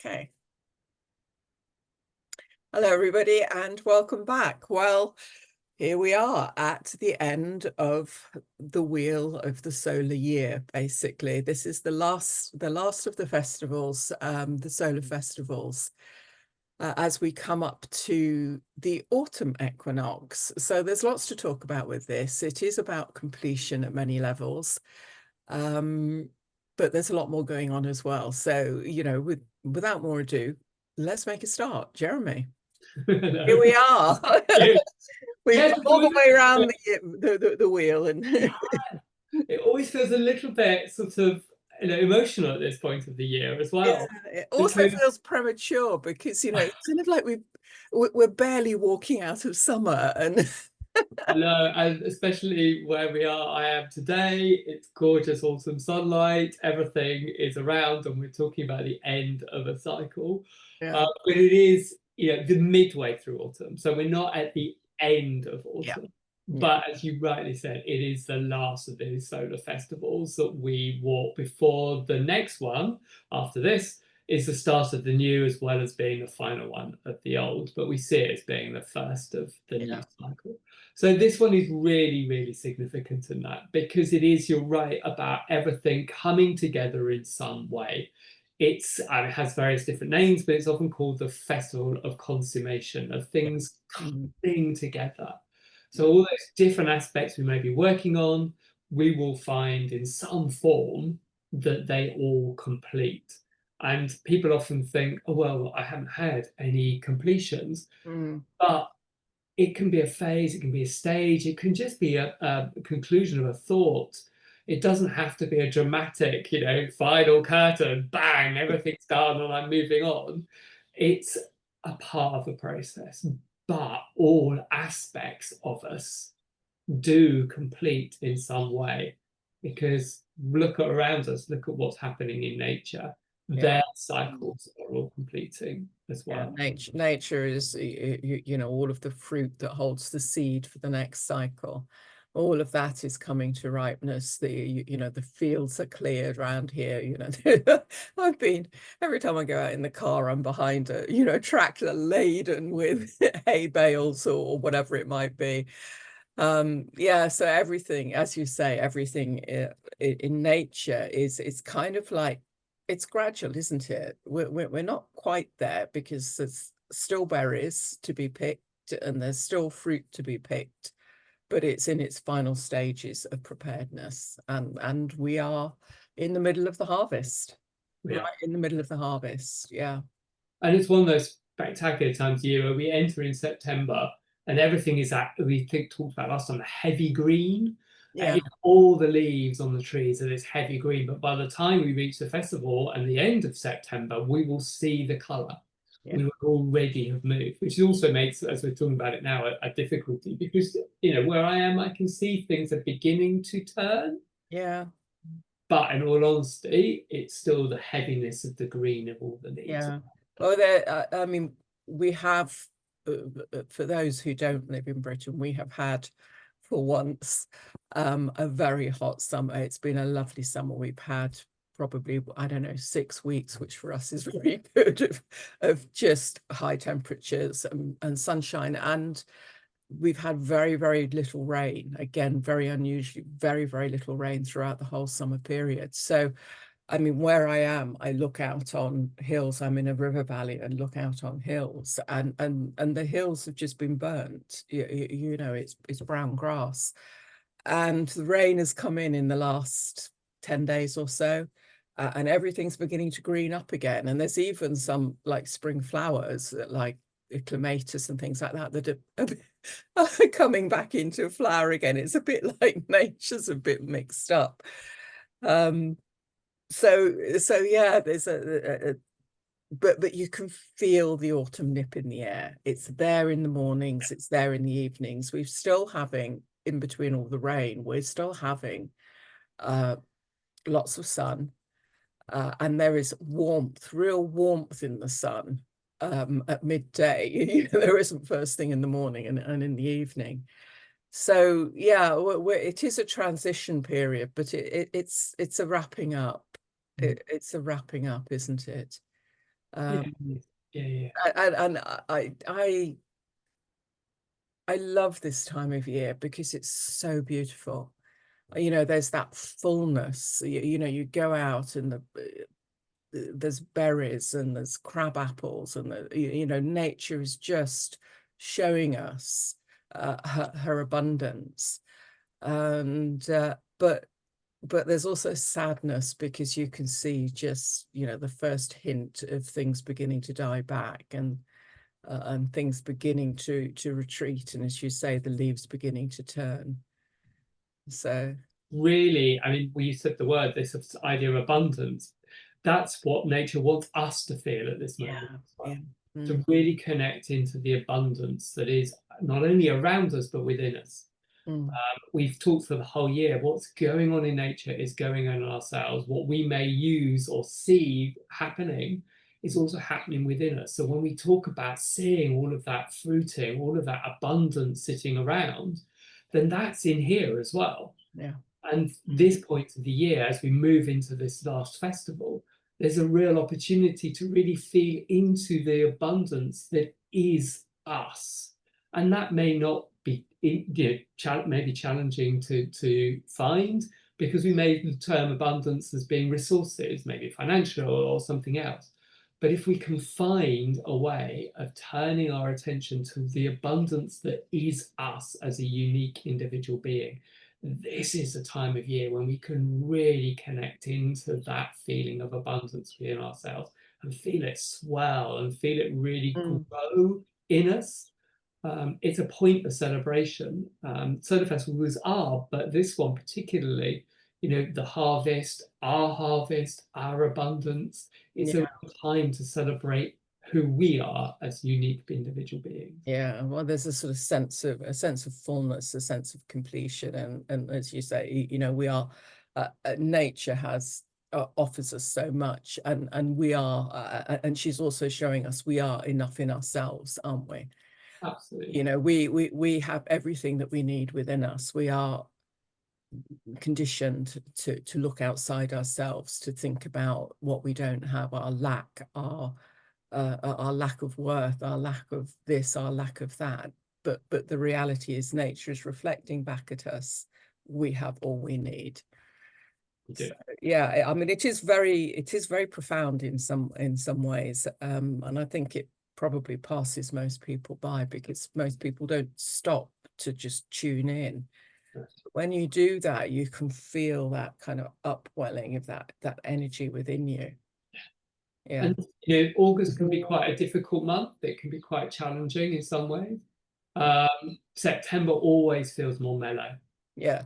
Okay. Hello, everybody, and welcome back. Well, here we are at the end of the wheel of the solar year, basically. This is the last of the festivals, the solar festivals, as we come up to the autumn equinox. So there's lots to talk about with this. It is about completion at many levels, but there's a lot more going on as well. So, without more ado, let's make a start. Jeremy. Here we are. We've Yeah, all the way around the wheel, and it always feels a little bit sort of emotional at this point of the year as well. yeah, it also Because feels premature because it's kind of like we're barely walking out of summer, and I know, and especially where we are, I am today, it's gorgeous autumn sunlight, everything is around, and we're talking about the end of a cycle. yeah, But it is, the midway through autumn. So we're not at the end of yeah, autumn. yeah, But as you rightly said, it is the last of these solar festivals that we walk before the next one after this is the start of the new, as well as being the final one of the old. But we see it as being the first of the new yeah, cycle. So this one is really, really significant in that, because it is, you're right, about everything coming together in some way. It has various different names, but it's often called the festival of consummation, of yeah. things Mhm. coming together. So all those different aspects we may be working on, we will find in some form that they all complete. And people often think, oh, well, I haven't had any completions, Mm. but it can be a phase, it can be a stage, it can just be a conclusion of a thought. It doesn't have to be a dramatic, final curtain, bang, everything's done and I'm moving on. It's a part of the process, but all aspects of us do complete in some way, because look at around us, look at what's happening in nature. Yeah. Their cycles are all completing as Yeah, well. nature is, all of the fruit that holds the seed for the next cycle. All of that is coming to ripeness. The fields are cleared around here. I've been, every time I go out in the car, I'm behind a tractor laden with hay bales or whatever it might be. Yeah, so everything, as you say, everything in nature is kind of like, it's gradual, isn't it? We're not quite there, because there's still berries to be picked and there's still fruit to be picked, but it's in its final stages of preparedness, and we are in the middle of the harvest. Yeah. Right in the middle of the harvest. Yeah. And it's one of those spectacular times of year where we enter in September and everything is at, we think talked about last time, the heavy green. Yeah. All the leaves on the trees are this heavy green, but by the time we reach the festival and the end of September, we will see the colour. Yeah. We will already have moved, which also makes, as we're talking about it now, a difficulty, because where I am, I can see things are beginning to turn. Yeah. But in all honesty, it's still the heaviness of the green of all the leaves. Yeah. Well, there, I mean, we have, for those who don't live in Britain, we have had, for once, a very hot summer. It's been a lovely summer. We've had probably, I don't know, 6 weeks, which for us is very good, of just high temperatures and sunshine. And we've had very, very little rain. Again, very unusually, very, very little rain throughout the whole summer period. So, I mean, where I am, I look out on hills. I'm in a river valley and look out on hills, and the hills have just been burnt. It's brown grass, and the rain has come in the last 10 days or so, and everything's beginning to green up again. And there's even some like spring flowers, like clematis and things like that, that are coming back into flower again. It's a bit like nature's a bit mixed up. So yeah, there's but you can feel the autumn nip in the air. It's there in the mornings, it's there in the evenings. We're still having, in between all the rain, we're still having lots of sun, and there is warmth, real warmth in the sun at midday. There isn't first thing in the morning and in the evening. So yeah, it is a transition period, but it's a wrapping up. It's a wrapping up, isn't it? Yeah. Um, Yeah. Yeah. and I love this time of year because it's so beautiful. There's that fullness. You go out and there's berries and there's crab apples, and nature is just showing us her abundance. And but there's also sadness because you can see just the first hint of things beginning to die back, and things beginning to retreat, and as you say, the leaves beginning to turn. So Really, I mean, when you said the word, this idea of abundance, that's what nature wants us to feel at this moment yeah, as well. yeah. To really connect into the abundance that is not only around us, but within us. Mm. We've talked for the whole year, what's going on in nature is going on in ourselves. What we may use or see happening is also happening within us. So when we talk about seeing all of that fruiting, all of that abundance sitting around, then that's in here as well. Yeah. And this point of the year, as we move into this last festival, there's a real opportunity to really feel into the abundance that is us. And that may not be, maybe challenging to find, because we may term abundance as being resources, maybe financial or something else. But if we can find a way of turning our attention to the abundance that is us as a unique individual being, this is the time of year when we can really connect into that feeling of abundance within ourselves and feel it swell and feel it really Mm. grow in us. It's a point of celebration. Solar festivals are, but this one particularly, the harvest, our abundance. It's Yeah. a time to celebrate who we are as unique individual beings. Yeah, well, there's a sort of sense of fullness, a sense of completion, and as you say, we are nature has offers us so much, and we are, and she's also showing us we are enough in ourselves, aren't we? Absolutely. We have everything that we need within us. We are conditioned to look outside ourselves, to think about what we don't have, our lack, our lack of worth, our lack of this, our lack of that. But the reality is nature is reflecting back at us. We have all we need. So, yeah, I mean, it is very profound in some ways. And I think it probably passes most people by because most people don't stop to just tune in. When you do that, you can feel that kind of upwelling of that energy within you. Yeah. And August can be quite a difficult month. It can be quite challenging in some ways. September always feels more mellow. Yeah.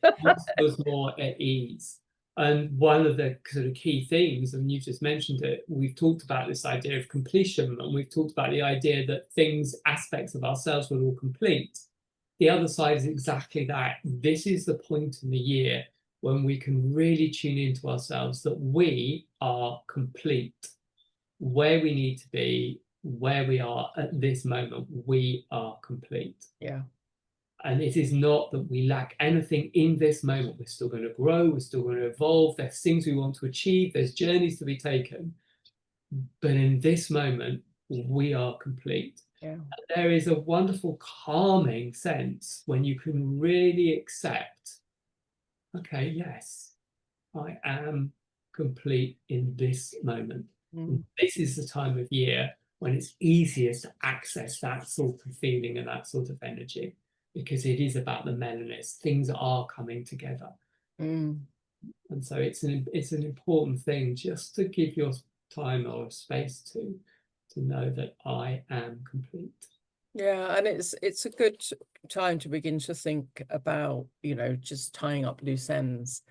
Always feels more at ease. And one of the sort of key themes, and you've just mentioned it, we've talked about this idea of completion, and we've talked about the idea that things, aspects of ourselves will all complete. The other side is exactly that. This is the point in the year when we can really tune into ourselves, that we are complete. Where we need to be, where we are at this moment, we are complete. Yeah. And it is not that we lack anything in this moment. We're still going to grow, we're still going to evolve, there's things we want to achieve, there's journeys to be taken. But in this moment, we are complete. Yeah. There is a wonderful calming sense when you can really accept, okay, yes, I am complete in this moment. This is the time of year when it's easiest to access that sort of feeling and that sort of energy, because it is about the mellowness. Things are coming together. And so it's an important thing just to give your time or space to know that I am complete. Yeah, and it's a good time to begin to think about, just tying up loose ends.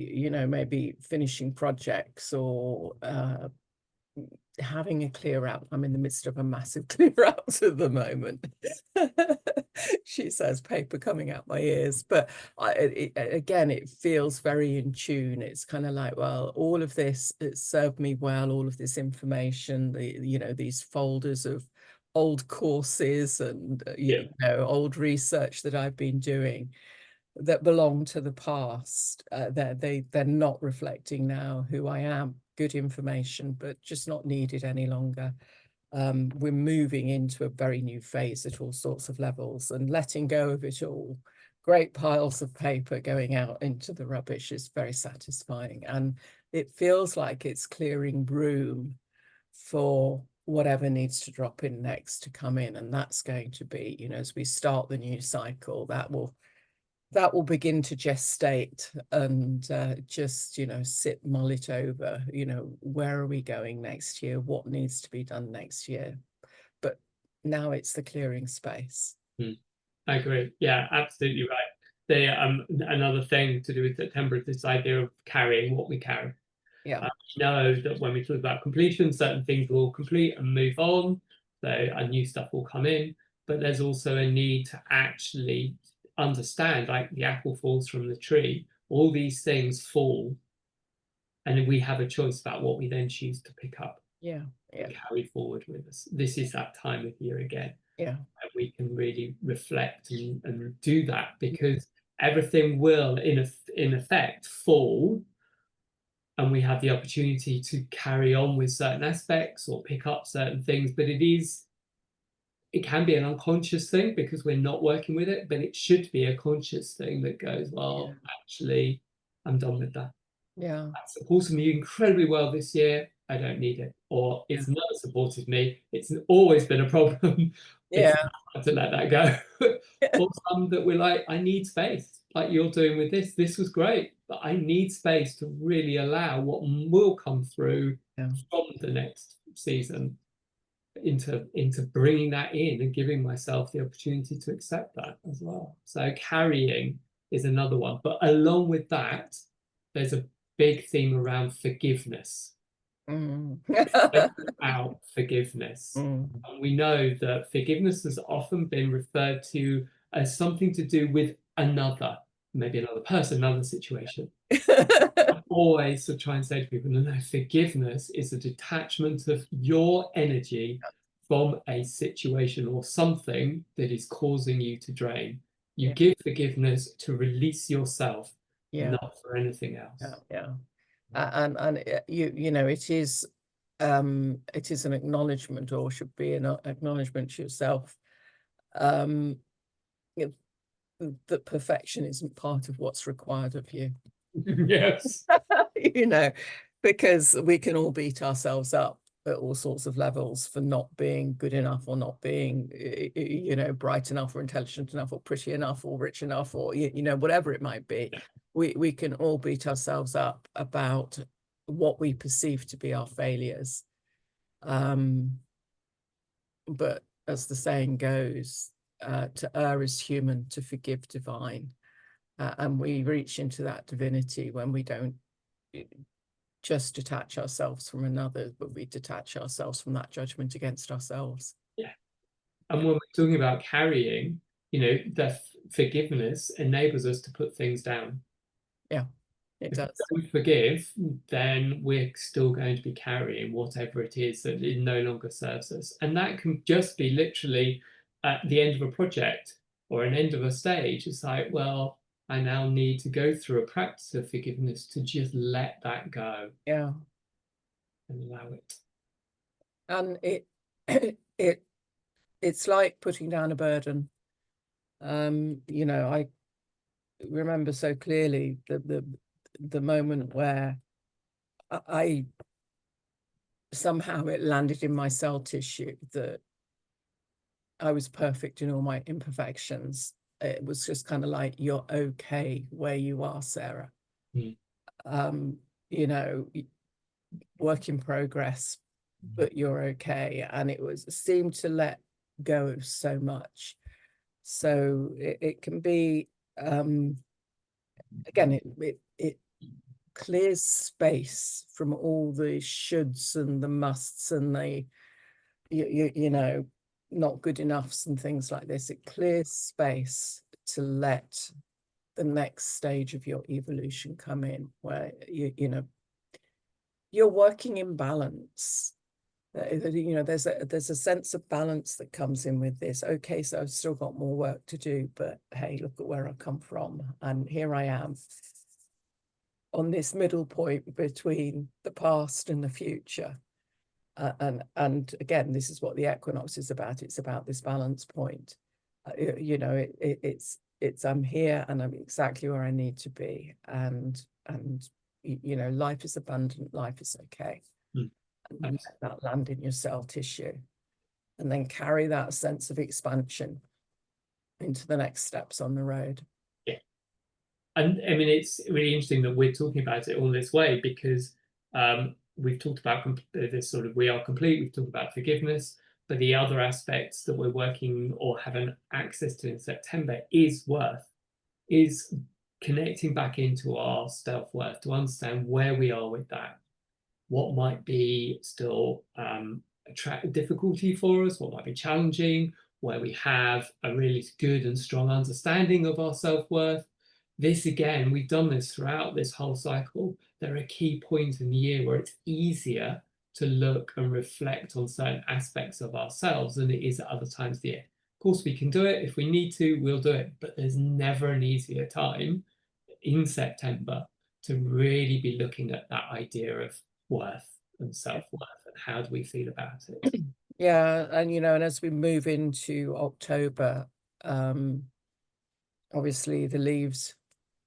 Maybe finishing projects or having a clear out. I'm in the midst of a massive clear out at the moment. She says, paper coming out my ears, but again, it feels very in tune. It's kind of like, well, all of this, it served me well, all of this information, these folders of old courses and old research that I've been doing that belong to the past. They're not reflecting now who I am. good information, but just not needed any longer. We're moving into a very new phase at all sorts of levels, and letting go of it all. Great piles of paper going out into the rubbish is very satisfying, and it feels like it's clearing room for whatever needs to drop in next to come in. And that's going to be, you know, as we start the new cycle, that will begin to gestate and just, you know, mull it over, you know, where are we going next year? What needs to be done next year? But now it's the clearing space. I agree. Yeah, absolutely right. The another thing to do with September is this idea of carrying what we carry. Yeah. We know that when we talk about completion, certain things will complete and move on, so a new stuff will come in. But there's also a need to actually understand, like the apple falls from the tree, all these things fall, and we have a choice about what we then choose to pick up. Yeah. Yeah. Carry forward with us. This is that time of year again. Yeah. And we can really reflect and do that, because everything will in effect fall, and we have the opportunity to carry on with certain aspects or pick up certain things. But it can be an unconscious thing because we're not working with it, but it should be a conscious thing that goes, well, actually, I'm done with that. Yeah. That supported me incredibly well this year. I don't need it. Or it's never supported me. It's always been a problem. Yeah. It's hard to let that go. Or some that we're like, I need space, like you're doing with this. This was great, but I need space to really allow what will come through from the next season into bringing that in and giving myself the opportunity to accept that as well. So carrying is another one. But along with that, there's a big theme around forgiveness. Out forgiveness. And we know that forgiveness has often been referred to as something to do with another, maybe another person, another situation. I always try and say to people, no, forgiveness is a detachment of your energy from a situation or something that is causing you to drain. You give forgiveness to release yourself, not for anything else. And you know, it is an acknowledgement, or should be an acknowledgement to yourself, you know, that perfection isn't part of what's required of you. Yes. You know, because we can all beat ourselves up at all sorts of levels for not being good enough, or not being, you know, bright enough, or intelligent enough, or pretty enough, or rich enough, or, you know, whatever it might be. We can all beat ourselves up about what we perceive to be our failures. But as the saying goes, to err is human, to forgive divine. And we reach into that divinity when we don't just detach ourselves from another, but we detach ourselves from that judgment against ourselves. Yeah. And when we're talking about carrying, you know, the forgiveness enables us to put things down. Yeah, it does. If we forgive, then we're still going to be carrying whatever it is that it no longer serves us. And that can just be literally at the end of a project or an end of a stage. It's like, well, I now need to go through a practice of forgiveness to just let that go. Yeah. And allow it. And it's like putting down a burden. You know, I remember so clearly the moment where I somehow it landed in my cell tissue that I was perfect in all my imperfections. It was just kind of like, you're okay where you are, Saira. You know, work in progress, but you're okay. And it seemed to let go of so much. So it can be, again, it clears space from all the shoulds and the musts and the, you know, not good enoughs and things like this. It clears space to let the next stage of your evolution come in, where you know, you're working in balance. You know, there's a sense of balance that comes in with this. Okay, so I've still got more work to do, but hey, look at where I've come from, and here I am. on this middle point between the past and the future. And again, this is what the equinox is about. It's about this balance point. You know, it's I'm here and I'm exactly where I need to be, and you know, life is abundant, life is okay. Mm. And let that land in your cell tissue, and then carry that sense of expansion into the next steps on the road. Yeah. And I mean, it's really interesting that we're talking about it all this way, because we've talked about this sort of we are complete, we've talked about forgiveness, but the other aspects that we're working or having access to in September is worth, is connecting back into our self-worth to understand where we are with that, what might be still a difficulty for us, what might be challenging, where we have a really good and strong understanding of our self-worth. This, again, we've done this throughout this whole cycle. There are key points in the year where it's easier to look and reflect on certain aspects of ourselves than it is at other times of the year. Of course, we can do it. If we need to, we'll do it. But there's never an easier time in September to really be looking at that idea of worth and self-worth and how do we feel about it. Yeah, and you know, and as we move into October, obviously the leaves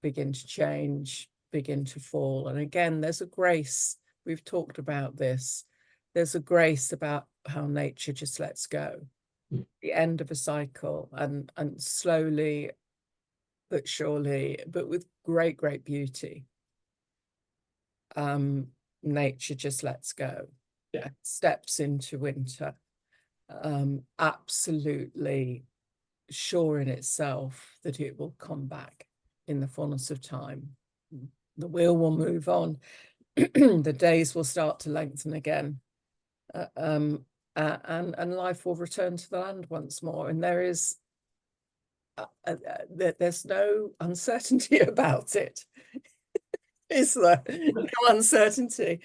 begin to change, begin to fall, and again there's a grace. We've talked about this. There's a grace about how nature just lets go. The end of a cycle, and slowly but surely, but with great beauty, nature just lets go. Yeah. Steps into winter, absolutely sure in itself that it will come back in the fullness of time. The wheel will move on. The days will start to lengthen again, and life will return to the land once more. And there is there's no uncertainty about it. Is there? No uncertainty.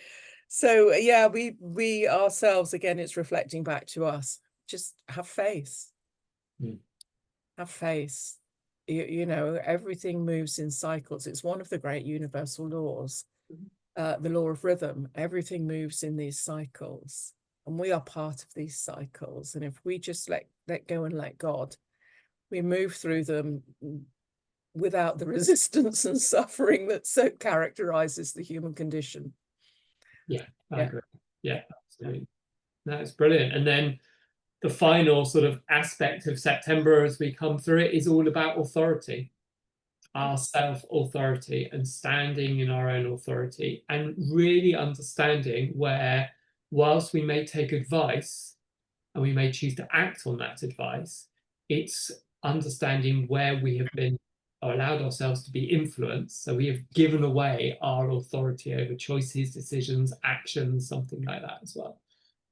So yeah, we ourselves, again, it's reflecting back to us. Just have faith. Have faith. You know, everything moves in cycles. It's one of the great universal laws, the law of rhythm. Everything moves in these cycles, and we are part of these cycles. And if we just let go and let God, we move through them without the resistance and suffering that so characterizes the human condition. Yeah, I agree. Yeah, absolutely. That's brilliant. And then the final sort of aspect of September as we come through it is all about authority, our self-authority, and standing in our own authority, and really understanding where, whilst we may take advice and we may choose to act on that advice, it's understanding where we have been or allowed ourselves to be influenced. So we have given away our authority over choices, decisions, actions, something like that as well.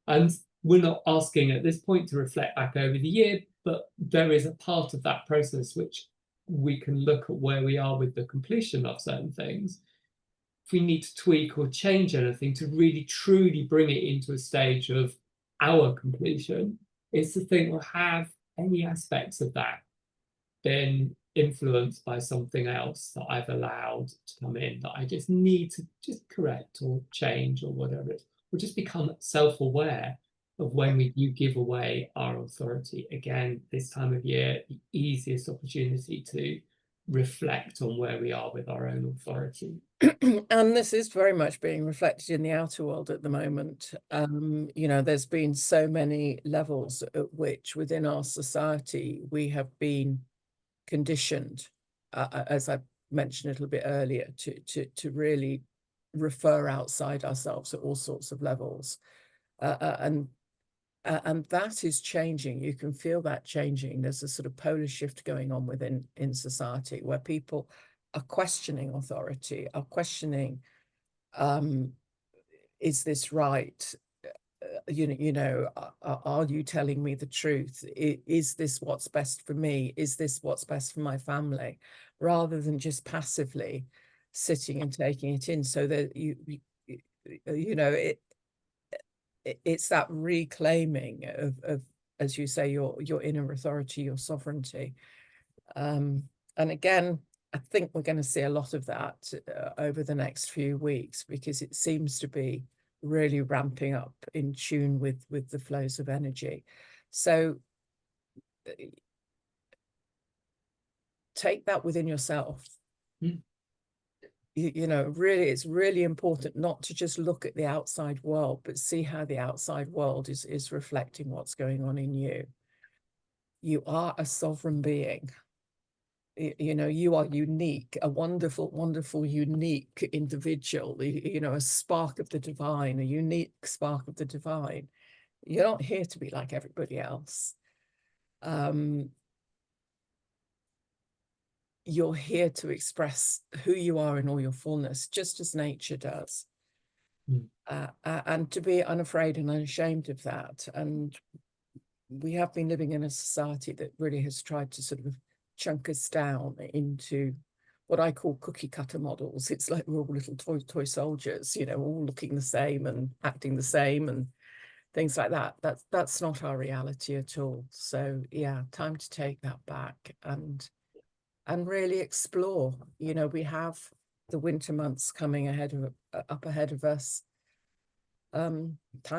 And we're not asking at this point to reflect back over the year, but there is a part of that process which we can look at where we are with the completion of certain things. If we need to tweak or change anything to really truly bring it into a stage of our completion, it's the thing, will have any aspects of that been influenced by something else that I've allowed to come in that I just need to just correct or change or whatever it is, or just become self-aware of when we do give away our authority. Again, this time of year, the easiest opportunity to reflect on where we are with our own authority. And this is very much being reflected in the outer world at the moment. You know, there's been so many levels at which within our society we have been conditioned, as I mentioned a little bit earlier, to really refer outside ourselves at all sorts of levels, and that is changing. You can feel that changing. There's a sort of polar shift going on within society where people are questioning authority, are questioning, is this right? You know, are you telling me the truth? Is this what's best for me? Is this what's best for my family? Rather than just passively sitting and taking it in. So that you know, it's that reclaiming of, as you say, your inner authority, your sovereignty. And again, I think we're going to see a lot of that over the next few weeks, because it seems to be really ramping up in tune with the flows of energy. So take that within yourself. Mm. You know, really, it's really important not to just look at the outside world, but see how the outside world is reflecting what's going on in you. You are a sovereign being. You know, you are unique, a wonderful, wonderful, unique individual, you know, a spark of the divine, a unique spark of the divine. You're not here to be like everybody else. You're here to express who you are in all your fullness, just as nature does. And to be unafraid and unashamed of that. And we have been living in a society that really has tried to sort of chunk us down into what I call cookie cutter models. It's like we're all little toy soldiers, you know, all looking the same and acting the same and things like that. That's not our reality at all. So yeah, time to take that back and really explore. You know, we have the winter months coming up ahead of us. Time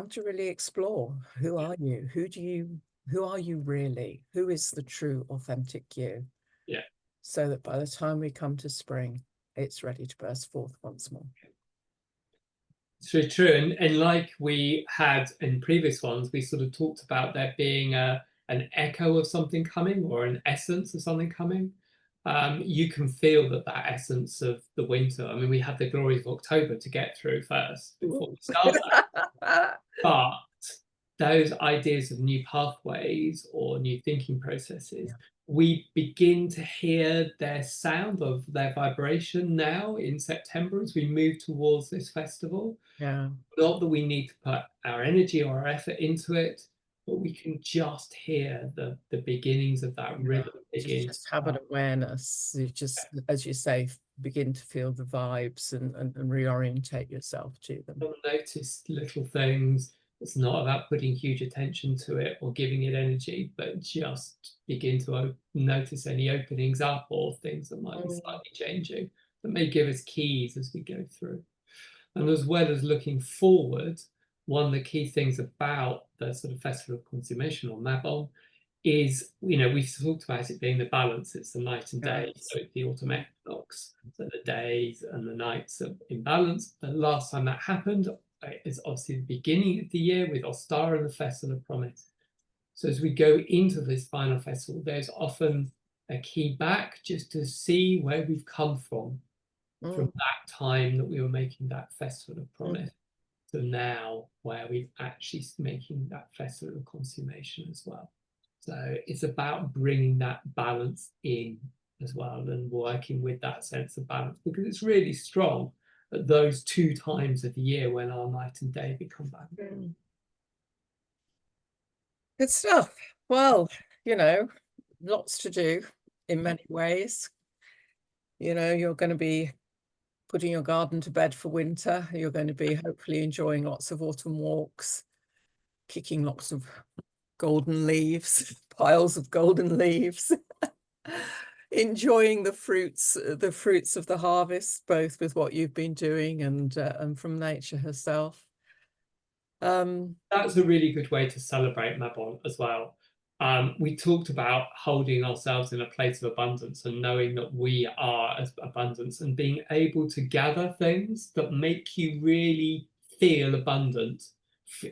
to really explore. Who are you? Who are you really? Who is the true, authentic you? Yeah. So that by the time we come to spring, it's ready to burst forth once more. So true. And like we had in previous ones, we sort of talked about there being an echo of something coming, or an essence of something coming. You can feel that essence of the winter. I mean, we had the glories of October to get through first before we start that. But those ideas of new pathways or new thinking processes, we begin to hear their sound of their vibration now in September as we move towards this festival. Yeah. Not that we need to put our energy or our effort into it, but we can just hear the beginnings of that rhythm. Just have an awareness. You just, as you say, begin to feel the vibes and reorientate yourself to them. Notice little things. It's not about putting huge attention to it or giving it energy, but just begin to notice any openings up or things that might be slightly changing, that may give us keys as we go through. And as well as looking forward, one of the key things about the sort of Festival of Consummation, or Mabon, is, you know, we've talked about it being the balance. It's the night and day. So it's the Autumn Equinox. So the days and the nights are in balance. The last time that happened is obviously the beginning of the year with Ostara and the Festival of Promise. So as we go into this final festival, there's often a key back just to see where we've come from that time that we were making that Festival of Promise to now where we're actually making that Festival of Consummation as well. So it's about bringing that balance in as well and working with that sense of balance, because it's really strong at those two times of the year when our night and day become balanced. Good stuff. Well, you know, lots to do in many ways. You know, you're going to be putting your garden to bed for winter. You're going to be hopefully enjoying lots of autumn walks, kicking lots of golden leaves, piles of golden leaves, enjoying the fruits of the harvest, both with what you've been doing and from nature herself. That's a really good way to celebrate Mabon as well. We talked about holding ourselves in a place of abundance and knowing that we are as abundance, and being able to gather things that make you really feel abundant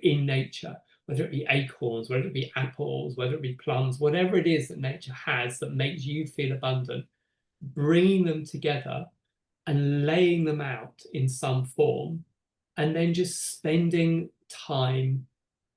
in nature, whether it be acorns, whether it be apples, whether it be plums, whatever it is that nature has that makes you feel abundant, bringing them together and laying them out in some form, and then just spending time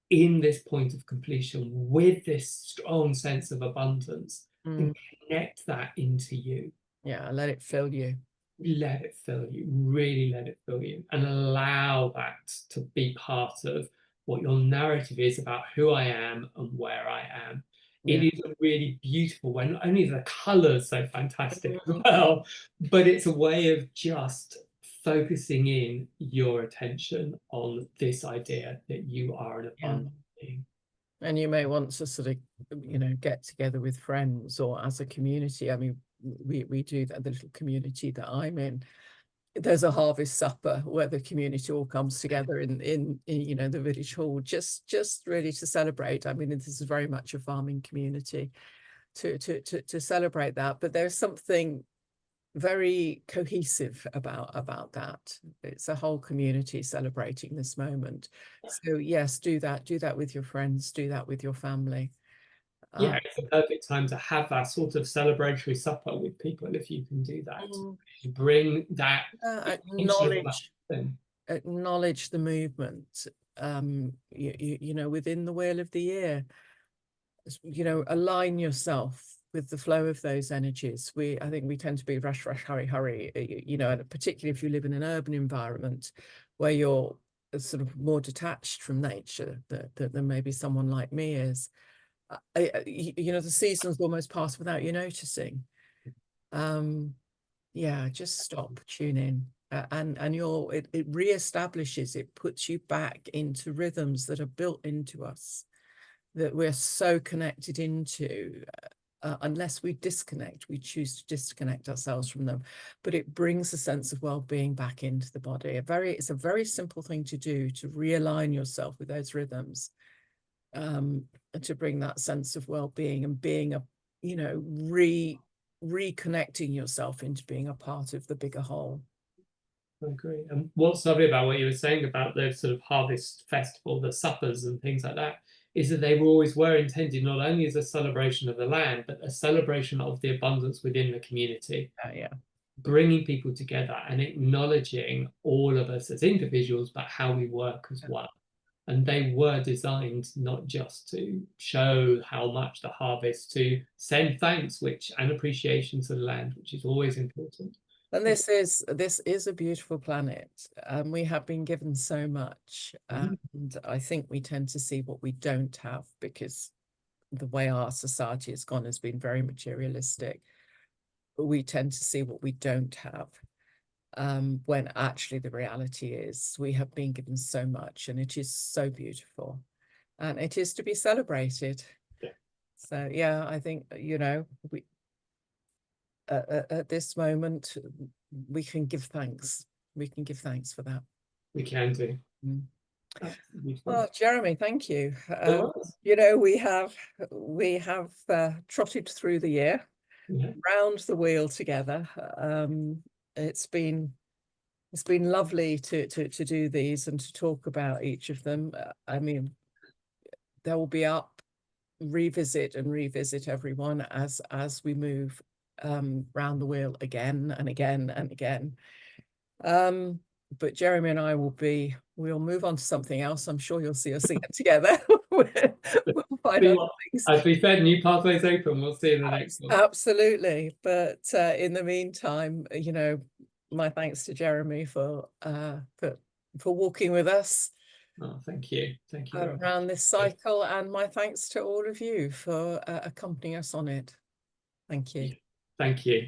in this point of completion with this strong sense of abundance and connect that into you. Yeah, let it fill you. Let it fill you, really let it fill you, and allow that to be part of what your narrative is about who I am and where I am. It is a really beautiful way. Not only are the colors so fantastic as well, but it's a way of just focusing in your attention on this idea that you are an abundant being. And you may want to sort of, you know, get together with friends or as a community. I mean, we do that, the little community that I'm in. There's a harvest supper where the community all comes together in you know, the village hall, just really to celebrate. I mean, this is very much a farming community, to celebrate that. But there's something very cohesive about that. It's a whole community celebrating this moment. So yes, do that with your friends, do that with your family. Yeah, it's a perfect time to have that sort of celebratory supper with people if you can do that. You bring that acknowledge the movement. You know, within the wheel of the year, you know, align yourself with the flow of those energies. I think we tend to be rush, hurry, hurry, you know, and particularly if you live in an urban environment where you're sort of more detached from nature than maybe someone like me is. You know, the seasons almost pass without you noticing. Yeah, just stop, tune in, and it reestablishes, it puts you back into rhythms that are built into us, that we're so connected into. Unless we disconnect, we choose to disconnect ourselves from them, but it brings a sense of well-being back into the body. It's a very simple thing to do, to realign yourself with those rhythms, to bring that sense of well-being and being a, you know, reconnecting yourself into being a part of the bigger whole. I agree. And what's lovely about what you were saying about the sort of harvest festival, the suppers and things like that, is that they always were intended not only as a celebration of the land, but a celebration of the abundance within the community. Yeah. Bringing people together and acknowledging all of us as individuals, but how we work as one. And they were designed not just to show how much the harvest, to send thanks, and appreciation to the land, which is always important. And this is a beautiful planet. We have been given so much, and I think we tend to see what we don't have, because the way our society has gone has been very materialistic. We tend to see what we don't have, when actually the reality is we have been given so much, and it is so beautiful, and it is to be celebrated. Yeah. So yeah, I think, you know, we at this moment we can give thanks. We can give thanks for that. We can do. Well, Jeremy, thank you. No you know, we have trotted through the year, round the wheel together. It's been lovely to do these and to talk about each of them. I mean, there will be up, revisit everyone as we move round the wheel again and again and again. But Jeremy and I we'll move on to something else. I'm sure you'll see us again together. We'll find other things. As we said, new pathways open. We'll see in the next one. Absolutely. But in the meantime, you know, my thanks to Jeremy for walking with us. Oh, thank you. Thank you around this cycle, and my thanks to all of you for accompanying us on it. Thank you. Thank you.